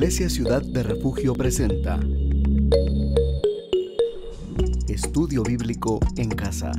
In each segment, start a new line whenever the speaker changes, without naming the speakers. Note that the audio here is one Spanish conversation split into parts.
Iglesia Ciudad de Refugio presenta Estudio Bíblico en Casa.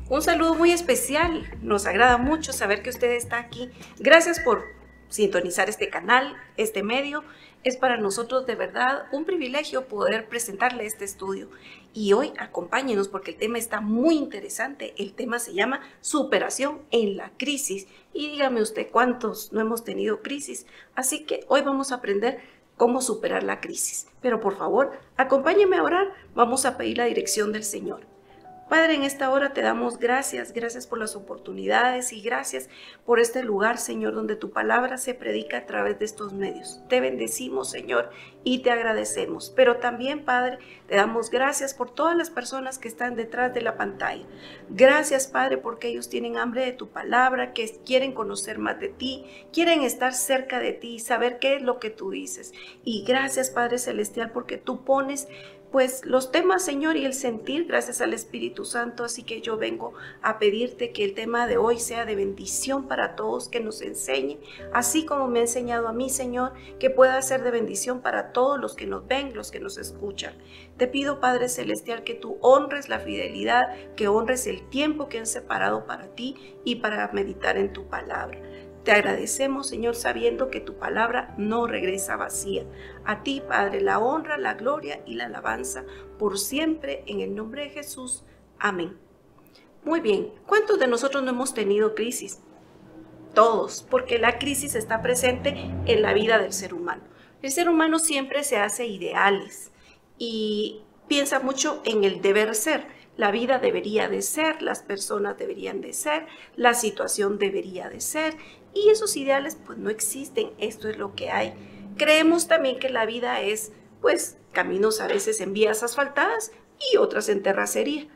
Un saludo muy especial, nos agrada mucho saber que usted está aquí. Gracias por sintonizar este canal, este medio. Es para nosotros de verdad un privilegio poder presentarle este estudio. Y hoy acompáñenos porque el tema está muy interesante. El tema se llama superación en la crisis. Y dígame usted cuántos no hemos tenido crisis. Así que hoy vamos a aprender cómo superar la crisis. Pero por favor, acompáñeme a orar. Vamos a pedir la dirección del Señor. Padre, en esta hora te damos gracias por las oportunidades y gracias por este lugar, Señor, donde tu palabra se predica a través de estos medios. Te bendecimos, Señor, y te agradecemos. Pero también, Padre, te damos gracias por todas las personas que están detrás de la pantalla. Gracias, Padre, porque ellos tienen hambre de tu palabra, que quieren conocer más de ti, quieren estar cerca de ti, saber qué es lo que tú dices. Y gracias, Padre Celestial, porque tú pones pues los temas, Señor, y el sentir gracias al Espíritu Santo. Así que yo vengo a pedirte que el tema de hoy sea de bendición para todos, que nos enseñe, así como me ha enseñado a mí, Señor, que pueda ser de bendición para todos los que nos ven, los que nos escuchan. Te pido, Padre Celestial, que tú honres la fidelidad, que honres el tiempo que han separado para ti y para meditar en tu palabra. Te agradecemos, Señor, sabiendo que tu palabra no regresa vacía. A ti, Padre, la honra, la gloria y la alabanza por siempre, en el nombre de Jesús. Amén. Muy bien, ¿cuántos de nosotros no hemos tenido crisis? Todos, porque la crisis está presente en la vida del ser humano. El ser humano siempre se hace ideales y piensa mucho en el deber ser. La vida debería de ser, las personas deberían de ser, la situación debería de ser. Y esos ideales pues no existen, esto es lo que hay. Creemos también que la vida es pues caminos a veces en vías asfaltadas y otras en terracería.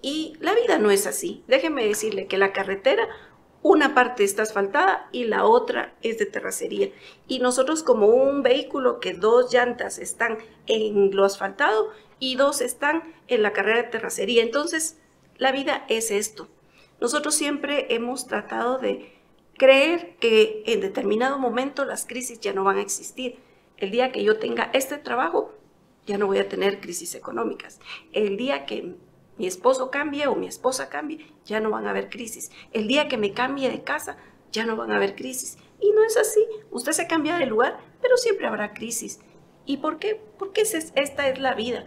Y la vida no es así. Déjeme decirle que la carretera, una parte está asfaltada y la otra es de terracería. Y nosotros como un vehículo que dos llantas están en lo asfaltado y dos están en la carrera de terracería. Entonces la vida es esto. Nosotros siempre hemos tratado de creer que en determinado momento las crisis ya no van a existir. El día que yo tenga este trabajo, ya no voy a tener crisis económicas. El día que mi esposo cambie o mi esposa cambie, ya no van a haber crisis. El día que me cambie de casa, ya no van a haber crisis. Y no es así. Usted se cambia de lugar, pero siempre habrá crisis. ¿Y por qué? Porque esta es la vida.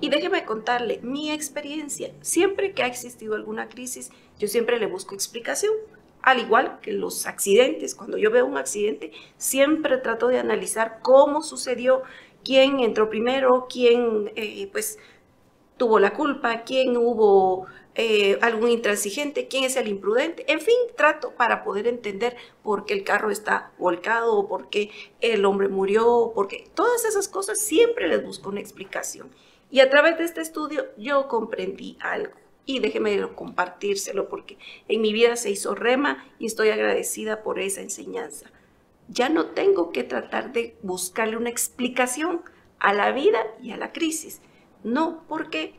Y déjeme contarle mi experiencia. Siempre que ha existido alguna crisis, yo siempre le busco explicación. Al igual que los accidentes, cuando yo veo un accidente, siempre trato de analizar cómo sucedió, quién entró primero, quién pues tuvo la culpa, quién hubo algún intransigente, quién es el imprudente. En fin, trato para poder entender por qué el carro está volcado, o por qué el hombre murió, porque todas esas cosas siempre les busco una explicación. Y a través de este estudio yo comprendí algo. Y déjeme compartírselo porque en mi vida se hizo rema y estoy agradecida por esa enseñanza. Ya no tengo que tratar de buscarle una explicación a la vida y a la crisis. No, ¿por qué?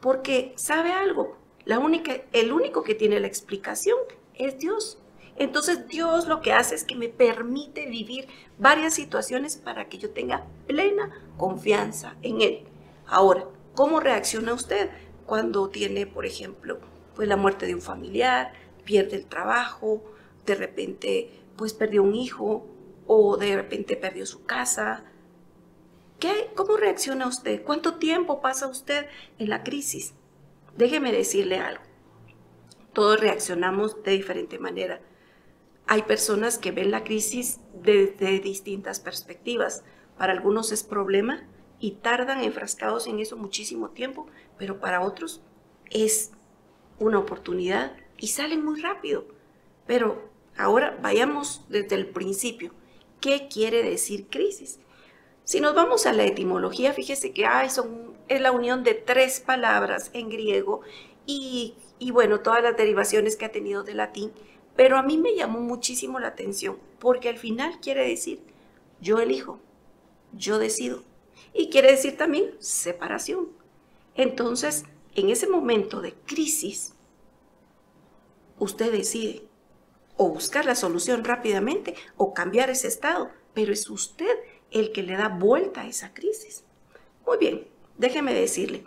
Porque ¿sabe algo? El único que tiene la explicación es Dios. Entonces Dios lo que hace es que me permite vivir varias situaciones para que yo tenga plena confianza en Él. Ahora, ¿cómo reacciona usted cuando tiene, por ejemplo, pues la muerte de un familiar, pierde el trabajo, de repente pues perdió un hijo o de repente perdió su casa? ¿Cómo reacciona usted? ¿Cuánto tiempo pasa usted en la crisis? Déjeme decirle algo. Todos reaccionamos de diferente manera. Hay personas que ven la crisis desde distintas perspectivas. Para algunos es problema y tardan enfrascados en eso muchísimo tiempo, pero para otros es una oportunidad y salen muy rápido. Pero ahora vayamos desde el principio. ¿Qué quiere decir crisis? Si nos vamos a la etimología, fíjese que es la unión de tres palabras en griego y bueno, todas las derivaciones que ha tenido de latín, pero a mí me llamó muchísimo la atención porque al final quiere decir yo elijo, yo decido y quiere decir también separación. Entonces, en ese momento de crisis, usted decide o buscar la solución rápidamente o cambiar ese estado, pero es usted el que le da vuelta a esa crisis. Muy bien, déjeme decirle,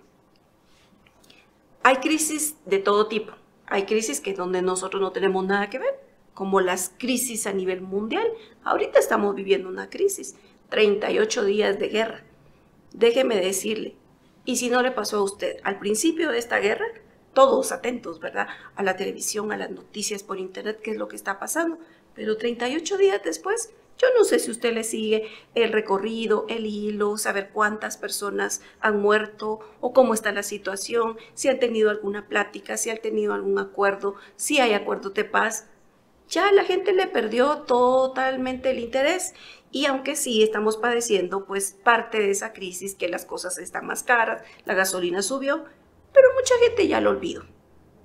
hay crisis de todo tipo. Hay crisis que donde nosotros no tenemos nada que ver, como las crisis a nivel mundial. Ahorita estamos viviendo una crisis, 38 días de guerra. Déjeme decirle, y si no le pasó a usted, al principio de esta guerra, todos atentos, ¿verdad? A la televisión, a las noticias por internet, qué es lo que está pasando. Pero 38 días después, yo no sé si usted le sigue el recorrido, el hilo, saber cuántas personas han muerto o cómo está la situación, si han tenido alguna plática, si han tenido algún acuerdo, si hay acuerdo de paz. Ya la gente le perdió totalmente el interés y aunque sí estamos padeciendo pues parte de esa crisis, que las cosas están más caras, la gasolina subió, pero mucha gente ya lo olvidó.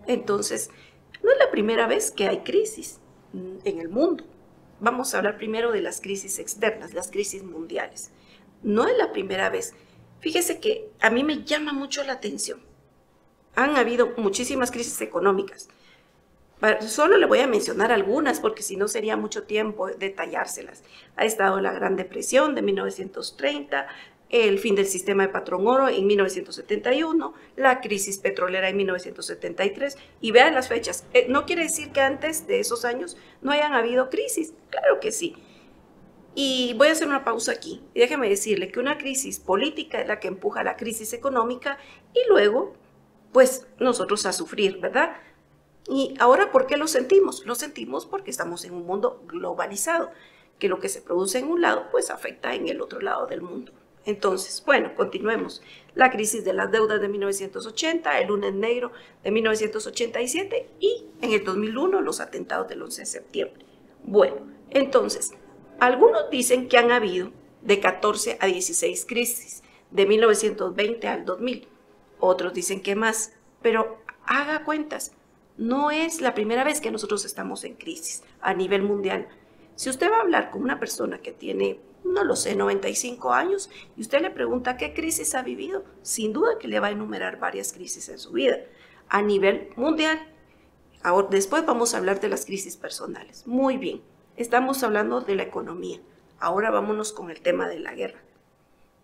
Entonces, no es la primera vez que hay crisis en el mundo. Vamos a hablar primero de las crisis externas, las crisis mundiales. No es la primera vez. Fíjese que a mí me llama mucho la atención. Han habido muchísimas crisis económicas. Solo le voy a mencionar algunas porque si no sería mucho tiempo detallárselas. Ha estado la Gran Depresión de 1930, el fin del sistema de patrón oro en 1971, la crisis petrolera en 1973, y vean las fechas. No quiere decir que antes de esos años no hayan habido crisis, claro que sí. Y voy a hacer una pausa aquí, y déjeme decirle que una crisis política es la que empuja a la crisis económica, y luego, pues, nosotros a sufrir, ¿verdad? Y ahora, ¿por qué lo sentimos? Lo sentimos porque estamos en un mundo globalizado, que lo que se produce en un lado, pues, afecta en el otro lado del mundo. Entonces, bueno, continuemos. La crisis de las deudas de 1980, el lunes negro de 1987 y en el 2001 los atentados del 11 de septiembre. Bueno, entonces, algunos dicen que han habido de 14 a 16 crisis, de 1920 al 2000. Otros dicen que más, pero haga cuentas. No es la primera vez que nosotros estamos en crisis a nivel mundial. Si usted va a hablar con una persona que tiene, no lo sé, 95 años, y usted le pregunta qué crisis ha vivido, sin duda que le va a enumerar varias crisis en su vida, a nivel mundial. Ahora, después vamos a hablar de las crisis personales. Muy bien, estamos hablando de la economía. Ahora vámonos con el tema de la guerra.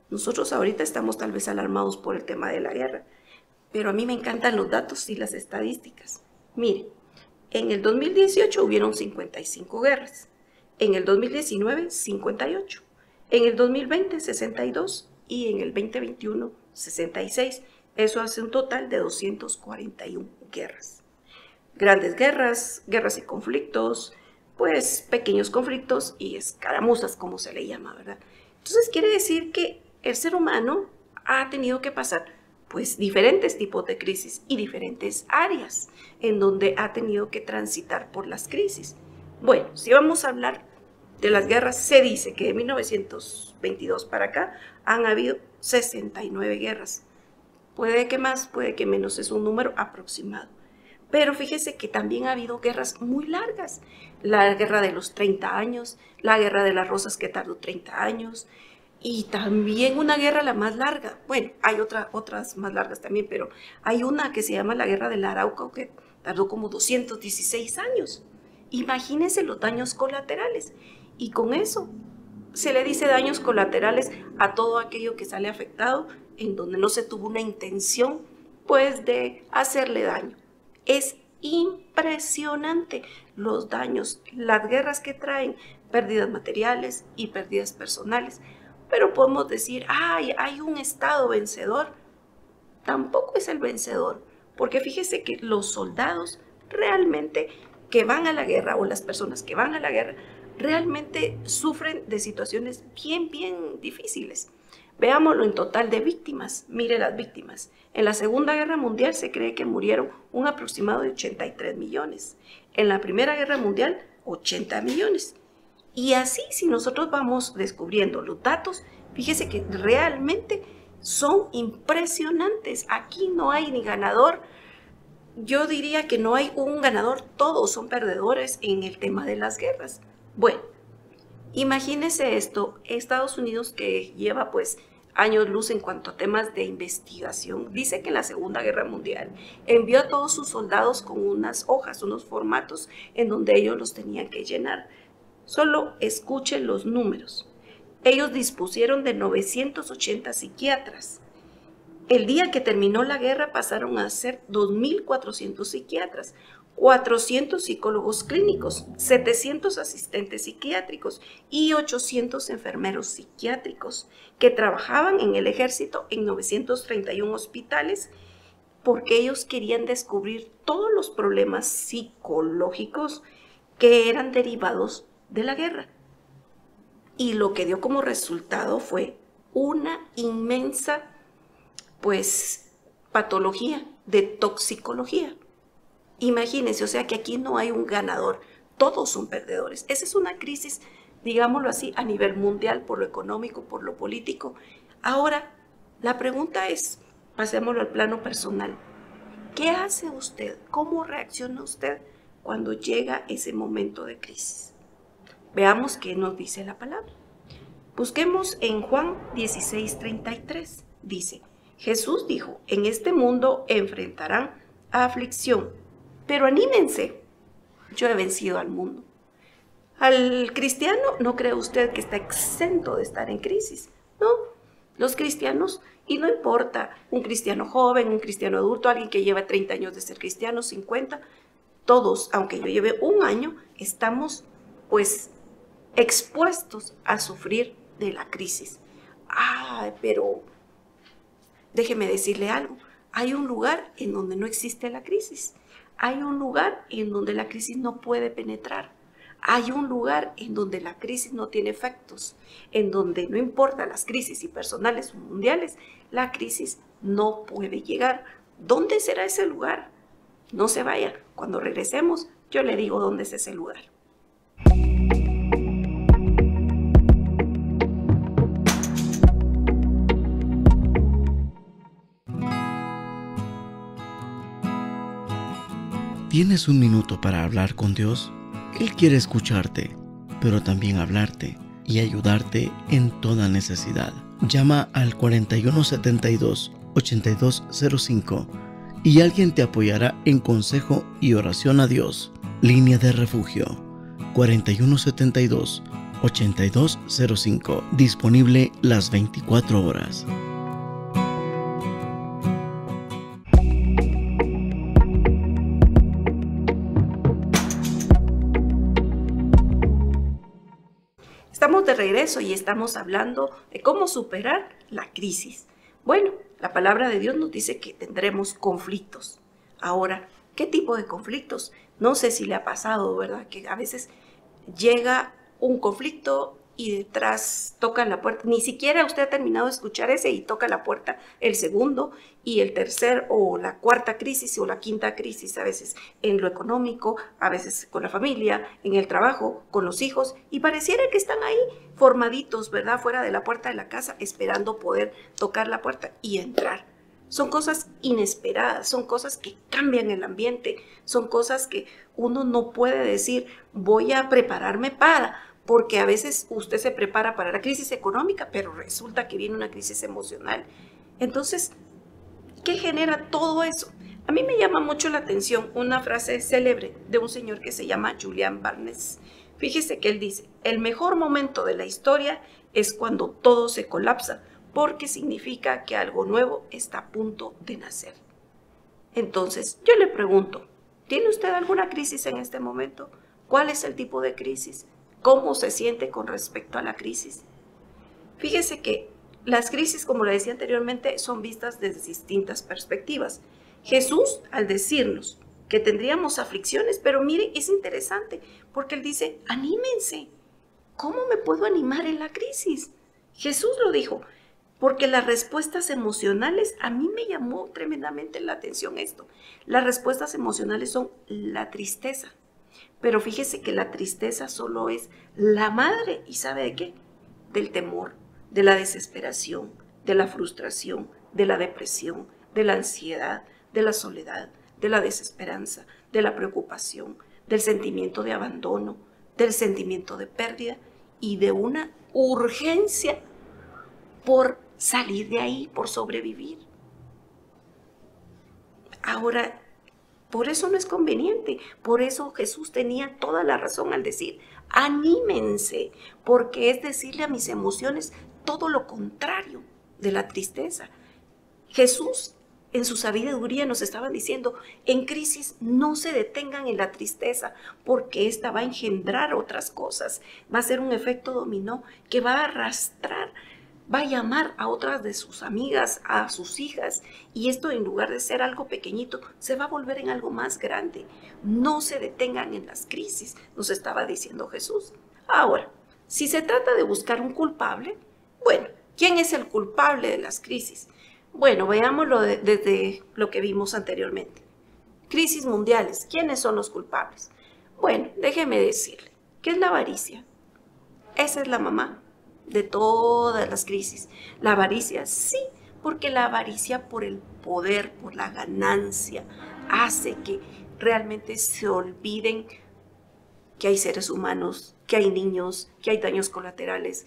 Nosotros ahorita estamos tal vez alarmados por el tema de la guerra, pero a mí me encantan los datos y las estadísticas. Mire, en el 2018 hubieron 55 guerras. En el 2019, 58. En el 2020, 62. Y en el 2021, 66. Eso hace un total de 241 guerras. Grandes guerras, guerras y conflictos, pues pequeños conflictos y escaramuzas, como se le llama, ¿verdad? Entonces quiere decir que el ser humano ha tenido que pasar pues diferentes tipos de crisis y diferentes áreas en donde ha tenido que transitar por las crisis. Bueno, si vamos a hablar de las guerras, se dice que de 1922 para acá han habido 69 guerras. Puede que más, puede que menos, es un número aproximado. Pero fíjese que también ha habido guerras muy largas. La guerra de los 30 años, la guerra de las rosas que tardó 30 años, y también una guerra la más larga. Bueno, hay otras más largas también, pero hay una que se llama la guerra del Arauco que tardó como 216 años. Imagínense los daños colaterales. Y con eso se le dice daños colaterales a todo aquello que sale afectado en donde no se tuvo una intención pues de hacerle daño. Es impresionante los daños, las guerras que traen pérdidas materiales y pérdidas personales. Pero podemos decir, ay, hay un Estado vencedor. Tampoco es el vencedor, porque fíjese que los soldados realmente que van a la guerra o las personas que van a la guerra realmente sufren de situaciones bien difíciles. Veámoslo en total de víctimas. Mire las víctimas. En la Segunda Guerra Mundial se cree que murieron un aproximado de 83 millones. En la Primera Guerra Mundial, 80 millones. Y así, si nosotros vamos descubriendo los datos, fíjese que realmente son impresionantes. Aquí no hay ni ganador. Yo diría que no hay un ganador, todos son perdedores en el tema de las guerras. Bueno, imagínese esto, Estados Unidos que lleva pues años luz en cuanto a temas de investigación. Dice que en la Segunda Guerra Mundial envió a todos sus soldados con unas hojas, unos formatos en donde ellos los tenían que llenar. Solo escuchen los números. Ellos dispusieron de 980 psiquiatras. El día que terminó la guerra pasaron a ser 2.400 psiquiatras, 400 psicólogos clínicos, 700 asistentes psiquiátricos y 800 enfermeros psiquiátricos que trabajaban en el ejército en 931 hospitales porque ellos querían descubrir todos los problemas psicológicos que eran derivados de la guerra. Y lo que dio como resultado fue una inmensa, patología de toxicología. Imagínense, o sea que aquí no hay un ganador, todos son perdedores. Esa es una crisis, digámoslo así, a nivel mundial, por lo económico, por lo político. Ahora, la pregunta es, pasémoslo al plano personal. ¿Qué hace usted? ¿Cómo reacciona usted cuando llega ese momento de crisis? Veamos qué nos dice la palabra. Busquemos en Juan 16:33. Dice, Jesús dijo, en este mundo enfrentarán aflicción, pero anímense, yo he vencido al mundo. Al cristiano, ¿no cree usted que está exento de estar en crisis? No, los cristianos, y no importa, un cristiano joven, un cristiano adulto, alguien que lleva 30 años de ser cristiano, 50, todos, aunque yo lleve un año, estamos expuestos a sufrir de la crisis. Pero déjeme decirle algo, hay un lugar en donde no existe la crisis. Hay un lugar en donde la crisis no puede penetrar. Hay un lugar en donde la crisis no tiene efectos, en donde no importa las crisis y personales o mundiales, la crisis no puede llegar. ¿Dónde será ese lugar? No se vaya. Cuando regresemos, yo le digo dónde es ese lugar.
¿Tienes un minuto para hablar con Dios? Él quiere escucharte, pero también hablarte y ayudarte en toda necesidad. Llama al 4172-8205 y alguien te apoyará en consejo y oración a Dios. Línea de Refugio 4172-8205. Disponible las 24 horas.
Estamos de regreso y estamos hablando de cómo superar la crisis. Bueno, la palabra de Dios nos dice que tendremos conflictos. Ahora, ¿qué tipo de conflictos? No sé si le ha pasado, ¿verdad? Que a veces llega un conflicto y detrás toca la puerta. Ni siquiera usted ha terminado de escuchar ese y toca la puerta el segundo y el tercer o la cuarta crisis o la quinta crisis, a veces en lo económico, a veces con la familia, en el trabajo, con los hijos, y pareciera que están ahí formaditos, ¿verdad? Fuera de la puerta de la casa, esperando poder tocar la puerta y entrar. Son cosas inesperadas, son cosas que cambian el ambiente, son cosas que uno no puede decir, voy a prepararme porque a veces usted se prepara para la crisis económica, pero resulta que viene una crisis emocional. Entonces, ¿qué genera todo eso? A mí me llama mucho la atención una frase célebre de un señor que se llama Julian Barnes. Fíjese que él dice, el mejor momento de la historia es cuando todo se colapsa, porque significa que algo nuevo está a punto de nacer. Entonces, yo le pregunto, ¿tiene usted alguna crisis en este momento? ¿Cuál es el tipo de crisis? ¿Cómo se siente con respecto a la crisis? Fíjese que las crisis, como le decía anteriormente, son vistas desde distintas perspectivas. Jesús, al decirnos que tendríamos aflicciones, pero mire, es interesante, porque él dice, anímense. ¿Cómo me puedo animar en la crisis? Jesús lo dijo, porque las respuestas emocionales, a mí me llamó tremendamente la atención esto. Las respuestas emocionales son la tristeza. Pero fíjese que la tristeza solo es la madre, ¿y sabe de qué? Del temor, de la desesperación, de la frustración, de la depresión, de la ansiedad, de la soledad, de la desesperanza, de la preocupación, del sentimiento de abandono, del sentimiento de pérdida y de una urgencia por salir de ahí por sobrevivir. Ahora, por eso no es conveniente. Por eso Jesús tenía toda la razón al decir, anímense, porque es decirle a mis emociones todo lo contrario de la tristeza. Jesús en su sabiduría nos estaba diciendo, en crisis no se detengan en la tristeza, porque esta va a engendrar otras cosas, va a ser un efecto dominó que va a arrastrar, va a llamar a otras de sus amigas, a sus hijas, y esto en lugar de ser algo pequeñito, se va a volver en algo más grande. No se detengan en las crisis, nos estaba diciendo Jesús. Ahora, si se trata de buscar un culpable, bueno, ¿quién es el culpable de las crisis? Bueno, veámoslo desde lo que vimos anteriormente. Crisis mundiales, ¿quiénes son los culpables? Bueno, déjeme decirle, ¿qué es la avaricia? Esa es la mamá de todas las crisis. La avaricia, sí, porque la avaricia por el poder, por la ganancia, hace que realmente se olviden que hay seres humanos, que hay niños, que hay daños colaterales.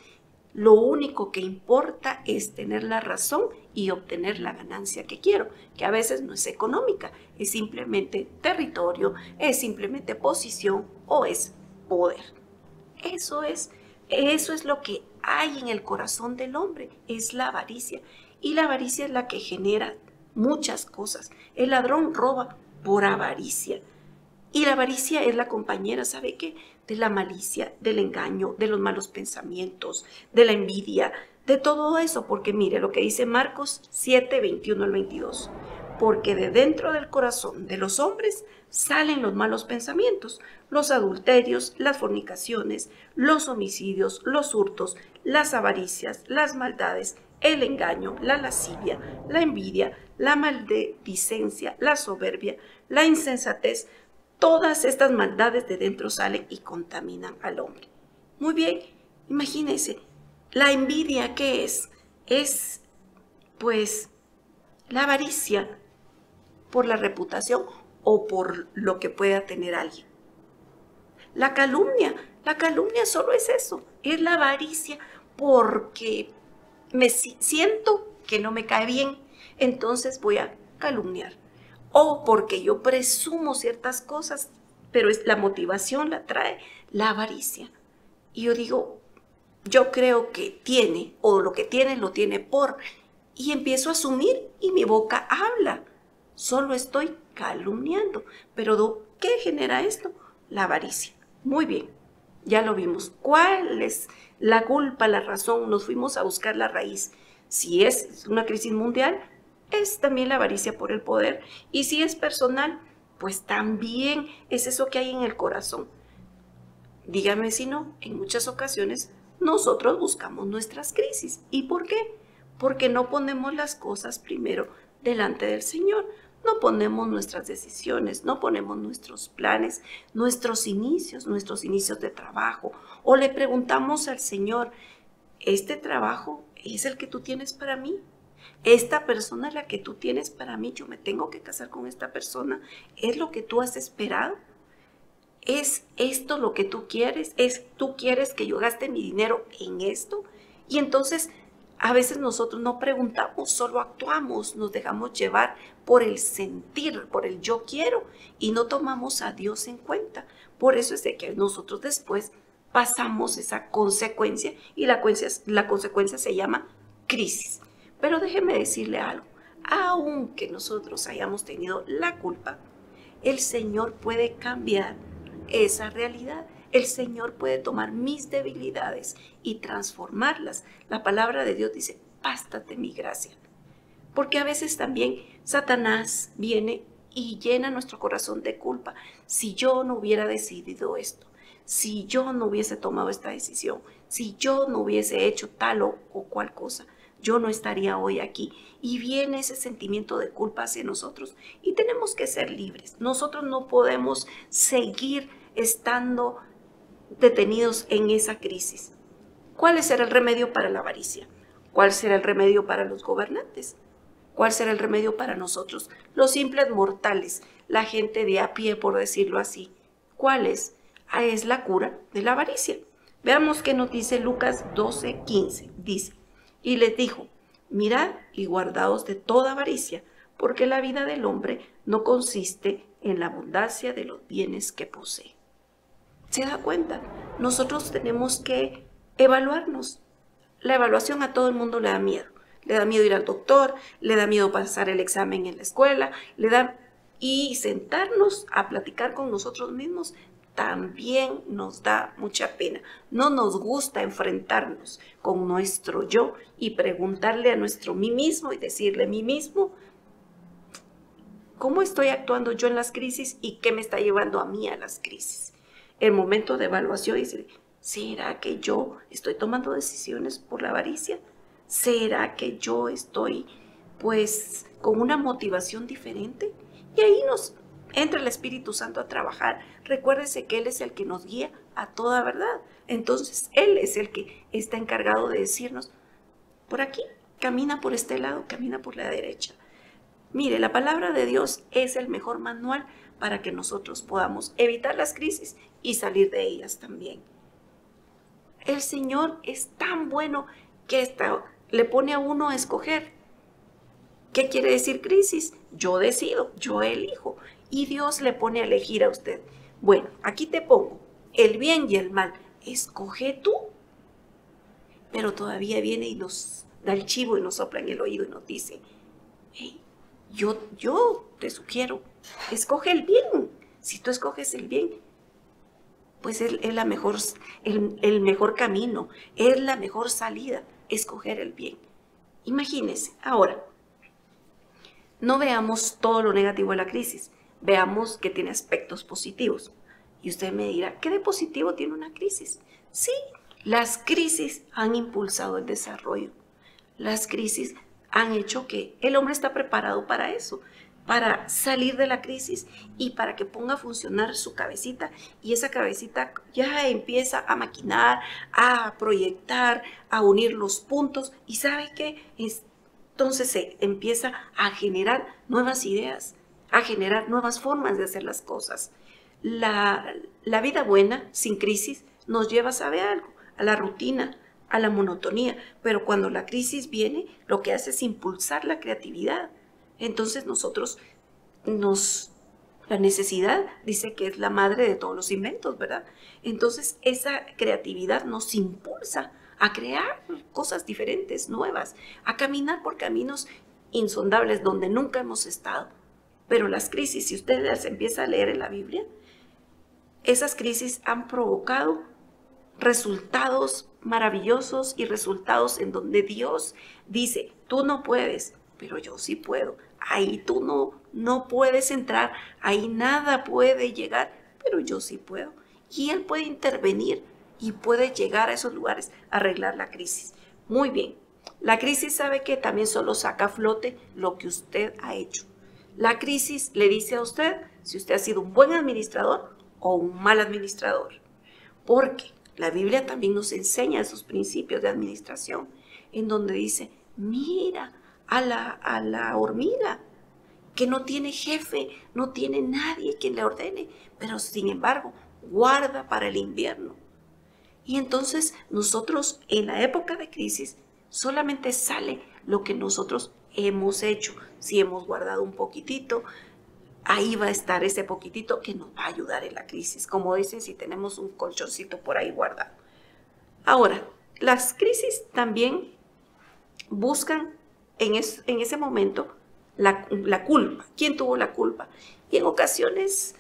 Lo único que importa es tener la razón y obtener la ganancia que quiero, que a veces no es económica, es simplemente territorio, es simplemente posición o es poder. Eso es lo que hay en el corazón del hombre, es la avaricia. Y la avaricia es la que genera muchas cosas. El ladrón roba por avaricia. Y la avaricia es la compañera, ¿sabe qué? De la malicia, del engaño, de los malos pensamientos, de la envidia, de todo eso. Porque mire lo que dice Marcos 7, 21 al 22. Porque de dentro del corazón de los hombres salen los malos pensamientos, los adulterios, las fornicaciones, los homicidios, los hurtos, las avaricias, las maldades, el engaño, la lascivia, la envidia, la maledicencia, la soberbia, la insensatez. Todas estas maldades de dentro salen y contaminan al hombre. Muy bien, imagínense, la envidia, ¿qué es? Es, pues, la avaricia por la reputación o por lo que pueda tener alguien. La calumnia solo es eso, es la avaricia porque me siento que no me cae bien, entonces voy a calumniar. O porque yo presumo ciertas cosas, pero la motivación la trae la avaricia. Y yo digo, yo creo que tiene, o lo que tiene lo tiene por, y empiezo a asumir y mi boca habla. Solo estoy calumniando. Pero ¿qué genera esto? La avaricia. Muy bien, ya lo vimos. ¿Cuál es la culpa, la razón? Nos fuimos a buscar la raíz. Si es una crisis mundial, es también la avaricia por el poder. Y si es personal, pues también es eso que hay en el corazón. Dígame si no, en muchas ocasiones nosotros buscamos nuestras crisis. ¿Y por qué? Porque no ponemos las cosas primero delante del Señor. No ponemos nuestras decisiones, no ponemos nuestros planes, nuestros inicios de trabajo. O le preguntamos al Señor, ¿este trabajo es el que tú tienes para mí? Esta persona es la que tú tienes para mí, yo me tengo que casar con esta persona, ¿es lo que tú has esperado? ¿Es esto lo que tú quieres? ¿Tú quieres que yo gaste mi dinero en esto? Y entonces a veces nosotros no preguntamos, solo actuamos, nos dejamos llevar por el sentir, por el yo quiero y no tomamos a Dios en cuenta. Por eso es de que nosotros después pasamos esa consecuencia y la consecuencia se llama crisis. Pero déjeme decirle algo, aunque nosotros hayamos tenido la culpa, el Señor puede cambiar esa realidad. El Señor puede tomar mis debilidades y transformarlas. La palabra de Dios dice, bástate mi gracia. Porque a veces también Satanás viene y llena nuestro corazón de culpa. Si yo no hubiera decidido esto, si yo no hubiese tomado esta decisión, si yo no hubiese hecho tal o cual cosa, yo no estaría hoy aquí. Y viene ese sentimiento de culpa hacia nosotros y tenemos que ser libres. Nosotros no podemos seguir estando detenidos en esa crisis. ¿Cuál será el remedio para la avaricia? ¿Cuál será el remedio para los gobernantes? ¿Cuál será el remedio para nosotros, los simples mortales, la gente de a pie, por decirlo así? ¿Cuál es? Es la cura de la avaricia. Veamos qué nos dice Lucas 12:15. Dice, y les dijo, Mirad y guardaos de toda avaricia, porque la vida del hombre no consiste en la abundancia de los bienes que posee. ¿Se da cuenta? Nosotros tenemos que evaluarnos. La evaluación a todo el mundo le da miedo. Le da miedo ir al doctor, le da miedo pasar el examen en la escuela, y sentarnos a platicar con nosotros mismos también nos da mucha pena. No nos gusta enfrentarnos con nuestro yo y preguntarle a nuestro mí mismo y decirle a mí mismo, ¿cómo estoy actuando yo en las crisis y qué me está llevando a mí a las crisis? El momento de evaluación y decir, ¿será que yo estoy tomando decisiones por la avaricia? ¿Será que yo estoy pues con una motivación diferente? Y ahí nos entra el Espíritu Santo a trabajar. Recuérdese que Él es el que nos guía a toda verdad. Entonces Él es el que está encargado de decirnos, por aquí, camina por este lado, camina por la derecha. Mire, la palabra de Dios es el mejor manual para que nosotros podamos evitar las crisis y salir de ellas también. El Señor es tan bueno que le pone a uno a escoger. ¿Qué quiere decir crisis? Yo decido, yo elijo. Y Dios le pone a elegir a usted. Bueno, aquí te pongo el bien y el mal. Escoge tú. Pero todavía viene y nos da el chivo y nos sopla en el oído y nos dice, hey, yo te sugiero, escoge el bien. Si tú escoges el bien, pues es el mejor camino, es la mejor salida, escoger el bien. Imagínese, ahora, no veamos todo lo negativo de la crisis, veamos que tiene aspectos positivos. Y usted me dirá, ¿qué de positivo tiene una crisis? Sí, las crisis han impulsado el desarrollo. Las crisis han hecho que el hombre está preparado para eso, para salir de la crisis y para que ponga a funcionar su cabecita. Y esa cabecita ya empieza a maquinar, a proyectar, a unir los puntos. ¿Y sabe qué? Entonces se empieza a generar nuevas ideas, a generar nuevas formas de hacer las cosas. La vida buena, sin crisis, nos lleva a saber algo, a la rutina, a la monotonía. Pero cuando la crisis viene, lo que hace es impulsar la creatividad. Entonces la necesidad dice que es la madre de todos los inventos, ¿verdad? Entonces esa creatividad nos impulsa a crear cosas diferentes, nuevas, a caminar por caminos insondables donde nunca hemos estado. Pero las crisis, si usted las empieza a leer en la Biblia, esas crisis han provocado resultados maravillosos y resultados en donde Dios dice, tú no puedes, pero yo sí puedo. Ahí tú no puedes entrar, ahí nada puede llegar, pero yo sí puedo. Y Él puede intervenir y puede llegar a esos lugares a arreglar la crisis. Muy bien, la crisis sabe que también solo saca a flote lo que usted ha hecho. La crisis le dice a usted si usted ha sido un buen administrador o un mal administrador. Porque la Biblia también nos enseña esos principios de administración, en donde dice, mira a la hormiga, que no tiene jefe, no tiene nadie quien le ordene, pero sin embargo, guarda para el invierno. Y entonces nosotros en la época de crisis solamente sale lo que nosotros hemos hecho. Si hemos guardado un poquitito, ahí va a estar ese poquitito que nos va a ayudar en la crisis. Como dicen, si tenemos un colchoncito por ahí guardado. Ahora, las crisis también buscan en ese momento la culpa. ¿Quién tuvo la culpa? Y en ocasiones,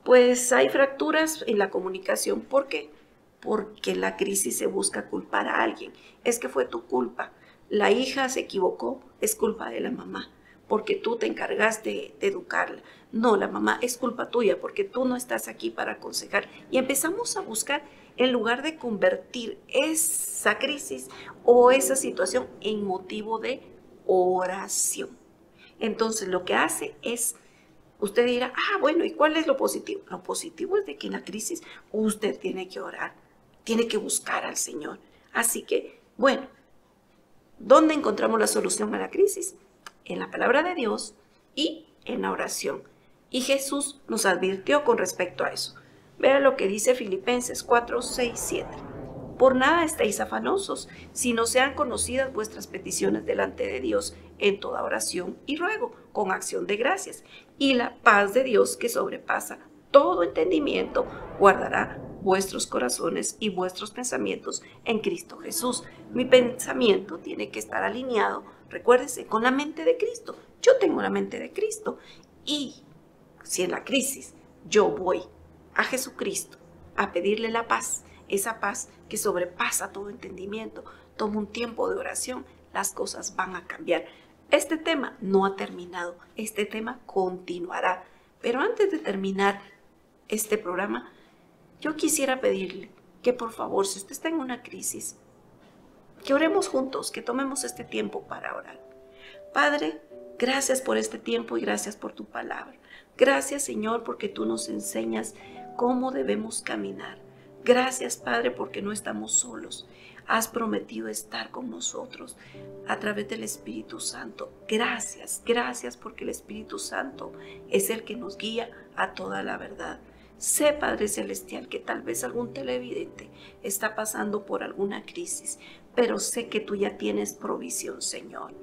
pues hay fracturas en la comunicación. ¿Por qué? Porque la crisis se busca culpar a alguien. Es que fue tu culpa. La hija se equivocó, es culpa de la mamá, porque tú te encargaste de educarla. No, la mamá es culpa tuya, porque tú no estás aquí para aconsejar. Y empezamos a buscar, en lugar de convertir esa crisis o esa situación en motivo de oración. Entonces, lo que hace es, usted dirá, bueno, ¿y cuál es lo positivo? Lo positivo es de que en la crisis usted tiene que orar, tiene que buscar al Señor. Así que, bueno, ¿dónde encontramos la solución a la crisis? En la palabra de Dios y en la oración. Y Jesús nos advirtió con respecto a eso. Vea lo que dice Filipenses 4, 6, 7. Por nada estéis afanosos, sino sean conocidas vuestras peticiones delante de Dios en toda oración y ruego, con acción de gracias. Y la paz de Dios, que sobrepasa todo entendimiento, guardará vuestros corazones y vuestros pensamientos en Cristo Jesús. Mi pensamiento tiene que estar alineado, recuérdese, con la mente de Cristo. Yo tengo la mente de Cristo. Y si en la crisis yo voy a Jesucristo a pedirle la paz, esa paz que sobrepasa todo entendimiento, tomo un tiempo de oración, las cosas van a cambiar. Este tema no ha terminado, este tema continuará. Pero antes de terminar este programa, yo quisiera pedirle que por favor, si usted está en una crisis, que oremos juntos, que tomemos este tiempo para orar. Padre, gracias por este tiempo y gracias por tu palabra. Gracias, Señor, porque tú nos enseñas cómo debemos caminar. Gracias, Padre, porque no estamos solos. Has prometido estar con nosotros a través del Espíritu Santo. Gracias, gracias porque el Espíritu Santo es el que nos guía a toda la verdad. Sé, Padre Celestial, que tal vez algún televidente está pasando por alguna crisis, pero sé que tú ya tienes provisión, Señor.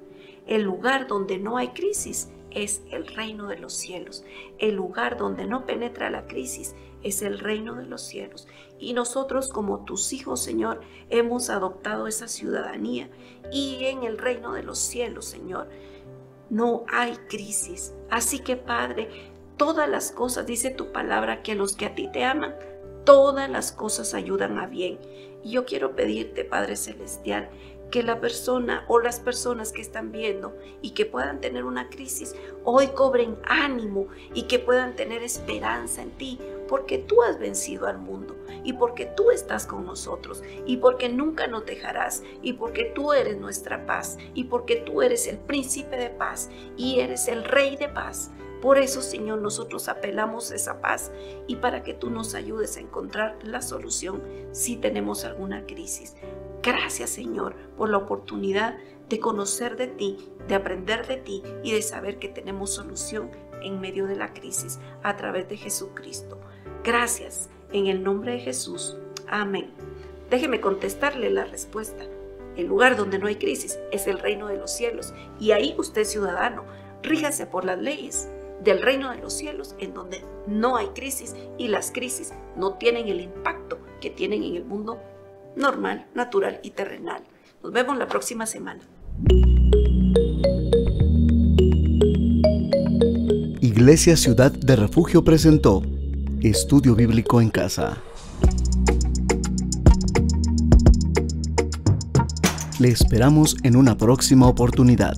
El lugar donde no hay crisis es el reino de los cielos. El lugar donde no penetra la crisis es el reino de los cielos. Y nosotros, como tus hijos, Señor, hemos adoptado esa ciudadanía. Y en el reino de los cielos, Señor, no hay crisis. Así que, Padre, todas las cosas, dice tu palabra, que a los que a ti te aman, todas las cosas ayudan a bien. Y yo quiero pedirte, Padre Celestial, que la persona o las personas que están viendo y que puedan tener una crisis, hoy cobren ánimo y que puedan tener esperanza en ti, porque tú has vencido al mundo y porque tú estás con nosotros y porque nunca nos dejarás y porque tú eres nuestra paz y porque tú eres el príncipe de paz y eres el rey de paz. Por eso, Señor, nosotros apelamos a esa paz y para que tú nos ayudes a encontrar la solución si tenemos alguna crisis. Gracias, Señor, por la oportunidad de conocer de ti, de aprender de ti y de saber que tenemos solución en medio de la crisis a través de Jesucristo. Gracias, en el nombre de Jesús. Amén. Déjeme contestarle la respuesta. El lugar donde no hay crisis es el reino de los cielos y ahí usted, ciudadano, ríjase por las leyes del reino de los cielos, en donde no hay crisis y las crisis no tienen el impacto que tienen en el mundo normal, natural y terrenal. Nos vemos la próxima semana.
Iglesia Ciudad de Refugio presentó Estudio Bíblico en Casa. Le esperamos en una próxima oportunidad.